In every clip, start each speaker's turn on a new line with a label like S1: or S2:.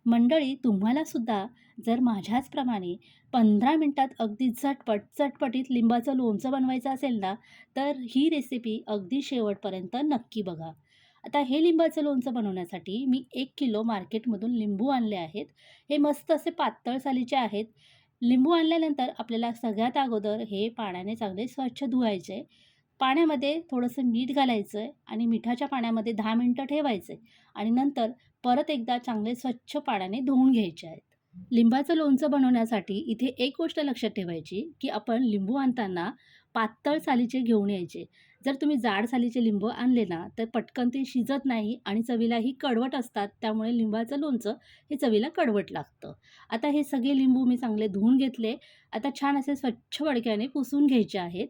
S1: मंडळी, तुम्हाला सुद्धा जर माझ्याचप्रमाणे 15 मिनिटात अगदी चटपटीत लिंबाचं लोणचं बनवायचं असेल ना, तर ही रेसिपी अगदी शेवटपर्यंत नक्की बघा. आता हे लिंबाचं लोणचं बनवण्यासाठी मी 1 किलो मार्केटमधून लिंबू आणले आहेत. हे मस्त असे पातळ सालीचे आहेत. लिंबू आणल्यानंतर आपल्याला सगळ्यात अगोदर हे पाण्याने चांगले स्वच्छ धुवायचे. पाण्यामध्ये थोडंसं मीठ घालायचं आहे आणि मिठाच्या पाण्यामध्ये 10 मिनिटं ठेवायचे आणि नंतर परत एकदा चांगले स्वच्छ पाण्याने धुवून घ्यायचे आहेत. लिंबाचं लोणचं बनवण्यासाठी इथे एक गोष्ट लक्षात ठेवायची, की आपण लिंबू आणताना पातळ सालीचे घेऊन यायचे. जर तुम्ही जाड सालीचे लिंबू आणले ना, तर पटकन ते शिजत नाही आणि चवीलाही कडवट असतात. त्यामुळे लिंबाचं लोणचं हे चवीला कडवट लागतं. आता हे सगळे लिंबू मी चांगले धुवून घेतले. आता छान असे स्वच्छ फडक्याने पुसून घ्यायचे आहेत.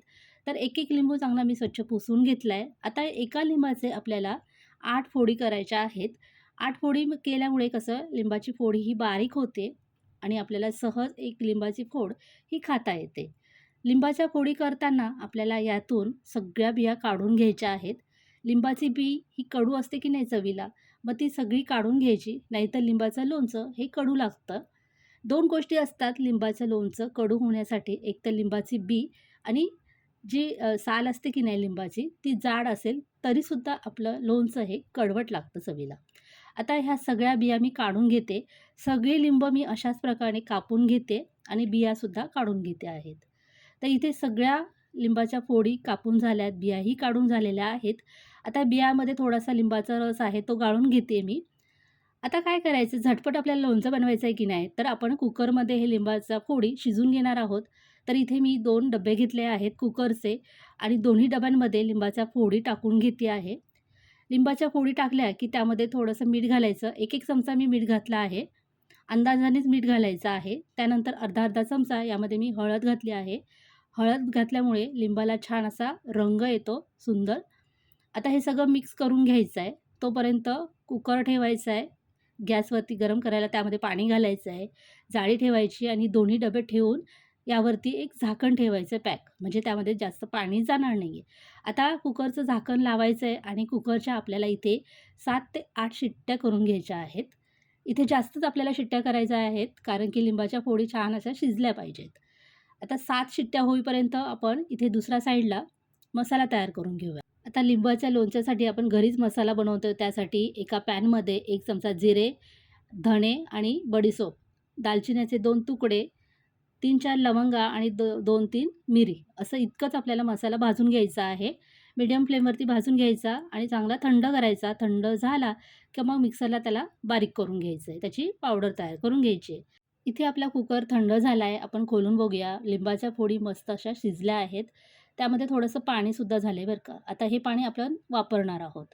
S1: तर एक लिंबू चांगला मी स्वच्छ पुसून घेतला आहे. आता एका लिंबाचे आपल्याला 8 फोडी करायच्या आहेत. 8 फोडी केल्यामुळे कसं लिंबाची फोड ही बारीक होते आणि आपल्याला सहज एक लिंबाची फोड ही खाता येते. लिंबाच्या फोडी करताना आपल्याला यातून सगळ्या बिया काढून घ्यायच्या आहेत. लिंबाची बी ही कडू असते की नाही चवीला, मग ती सगळी काढून घ्यायची, नाहीतर लिंबाचं लोणचं हे कडू लागतं. 2 गोष्टी असतात लिंबाचं लोणचं कडू होण्यासाठी, एक तर लिंबाची बी आणि जी साल असते की नाही लिंबाची, ती जाड असेल तरीसुद्धा आपलं लोणचं हे कडवट लागतं चवीला. आता ह्या सगळ्या बिया मी काढून घेते. सगळे लिंब मी अशाच प्रकारे कापून घेते आणि बियासुद्धा काढून घेते आहेत. तर इथे सगळ्या लिंबाच्या फोडी कापून झाल्यात, बियाही काढून झालेल्या आहेत. आता बियामध्ये थोडासा लिंबाचा रस आहे तो गाळून घेते मी. आता काय करायचं, झटपट आपल्याला लोणचं बनवायचं आहे की नाही, तर आपण कुकरमध्ये हे लिंबाच्या फोडी शिजवून घेणार आहोत. तर इथे मी 2 डबे घेतले आहेत कुकरचे आणि दोन्ही डब्यांमध्ये लिंबाच्या फोडी टाकून घेते आहे. लिंबाच्या फोडी टाकल्या की त्यामध्ये थोडंसं मीठ घालायचं. 1-1 चमचा मी मीठ घातला आहे. अंदाजानेच मीठ घालायचं आहे. त्यानंतर अर्धा-अर्धा चमचा यामध्ये मी हळद घातली आहे. हळद घातल्यामुळे लिंबाला छान असा रंग येतो सुंदर. आता हे सगळं मिक्स करून घ्यायचं आहे. तोपर्यंत कुकर ठेवायचा आहे. गॅसवरती गरम करायला त्यामध्ये पाणी घालायचं आहे. जाळी ठेवायची आणि दोन्ही डबे ठेवून यावरती एक झाकण ठेवायचं पॅक, म्हणजे त्यामध्ये जास्त पाणी जाणार नाही आहे. आता कुकरचं झाकण लावायचं आहे आणि कुकरच्या आपल्याला इथे 7 ते 8 शिट्ट्या करून घ्यायच्या आहेत. इथे जास्तच आपल्याला शिट्ट्या करायच्या आहेत, कारण की लिंबाच्या फोडी छान अशा शिजल्या पाहिजेत. आता 7 शिट्ट्या होईपर्यंत आपण इथे दुसऱ्या साईडला मसाला तयार करून घेऊया. आता लिंबाच्या लोणच्यासाठी आपण घरीच मसाला बनवतो. त्यासाठी एका पॅनमध्ये 1 चमचा जिरे, धणे आणि बडीशेप, दालचिन्याचे 2 तुकडे, 3-4 लवंगा आणि 2-3 मिरी, असं इतकंच आपल्याला मसाला भाजून घ्यायचा आहे. मीडियम फ्लेमवरती भाजून घ्यायचा आणि चांगला थंड करायचा. थंड झाला की मग मिक्सरला त्याला बारीक करून घ्यायचं आहे. त्याची पावडर तयार करून घ्यायची आहे. इथे आपला कुकर थंड झाला आहे. आपण खोलून बघूया. लिंबाच्या फोडी मस्त अशा शिजल्या आहेत. त्यामध्ये थोडंसं पाणीसुद्धा झालं आहे बरं का. आता हे पाणी आपण वापरणार आहोत.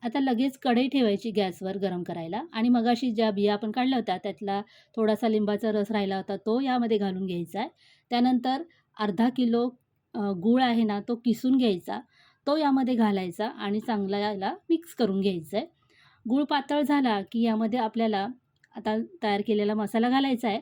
S1: आता लगेच कढई ठेवायची गॅसवर गरम करायला आणि मगाशी ज्या बिया आपण काढल्या होत्या त्यातला थोडासा लिंबाचा रस राहिला होता तो यामध्ये घालून घ्यायचा आहे. त्यानंतर अर्धा किलो गूळ आहे ना, तो किसून घ्यायचा. तो यामध्ये घालायचा आणि चांगला याला मिक्स करून घ्यायचं आहे. गूळ पातळ झाला की यामध्ये आपल्याला आता तयार केलेला मसाला घालायचा आहे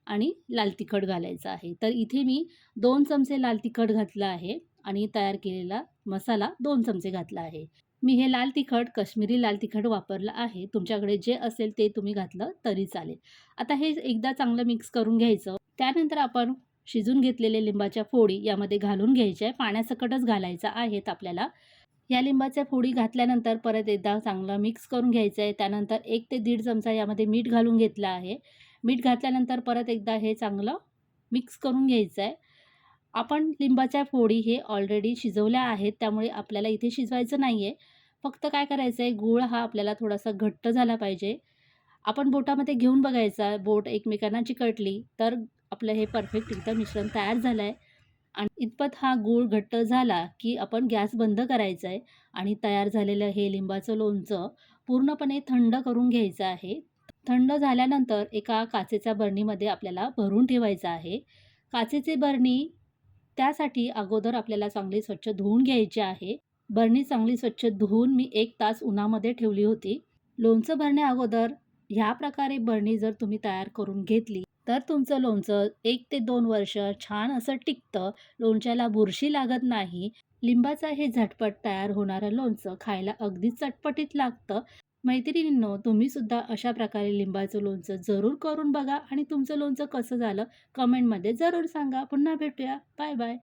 S1: आणि लाल तिखट घालायचं आहे. तर इथे मी 2 चमचे लाल तिखट घातलं आहे आणि तयार केलेला मसाला 2 चमचे घातला आहे. मी हे लाल तिखट काश्मीरी लाल तिखट वापरलं आहे. तुमच्याकडे जे असेल ते तुम्ही घातलं तरी चालेल. आता हे एकदा चांगलं मिक्स करून घ्यायचं. त्यानंतर आपण शिजून घेतलेले लिंबाच्या फोडी यामध्ये घालून घ्यायच्या आहे. पाण्यासकटच घालायचा आहेत आपल्याला. या लिंबाच्या फोडी घातल्यानंतर परत एकदा चांगलं मिक्स करून घ्यायचं आहे. त्यानंतर 1 ते दीड चमचा यामध्ये मीठ घालून घेतलं आहे. मीठ घातल्यानंतर परत एकदा हे चांगलं मिक्स करून घ्यायचं आहे. आपण लिंबाच्या फोडी हे ऑलरेडी शिजवल्या आहेत, त्यामुळे आपल्याला इथे शिजवायचं नाही आहे. फक्त काय करायचं आहे, गूळ हा आपल्याला थोडासा घट्ट झाला पाहिजे. आपण बोटामध्ये घेऊन बघायचा, बोट एकमेकांना चिकटली तर आपलं हे परफेक्ट एकदम मिश्रण तयार झालं आहे. आणि इतपत हा गूळ घट्ट झाला की आपण गॅस बंद करायचा आहे आणि तयार झालेलं हे लिंबाचं लोणचं पूर्णपणे थंड करून घ्यायचं आहे. थंड झाल्यानंतर एका काचेच्या बरणीमध्ये आपल्याला भरून ठेवायचं आहे. काचेची बरणी त्यासाठी अगोदर आपल्याला चांगली स्वच्छ धुवून घ्यायची आहे. बरणी चांगली स्वच्छ धुवून मी 1 तास उन्हामध्ये ठेवली होती. लोणचं भरण्या अगोदर ह्या प्रकारे बरणी जर तुम्ही तयार करून घेतली तर तुमचं लोणचं 1 ते 2 वर्ष छान असं टिकतं. लोणच्याला बुरशी लागत नाही. लिंबाचं हे झटपट तयार होणारं लोणचं खायला अगदी चटपटीत लागतं. मैत्रिणींनो, तुम्ही सुद्धा अशा प्रकारे लिंबाचं लोणचं जरूर करून बघा आणि तुमचं लोणचं कसं झालं कमेंटमध्ये जरूर सांगा. पुन्हा भेटूया. Bye bye.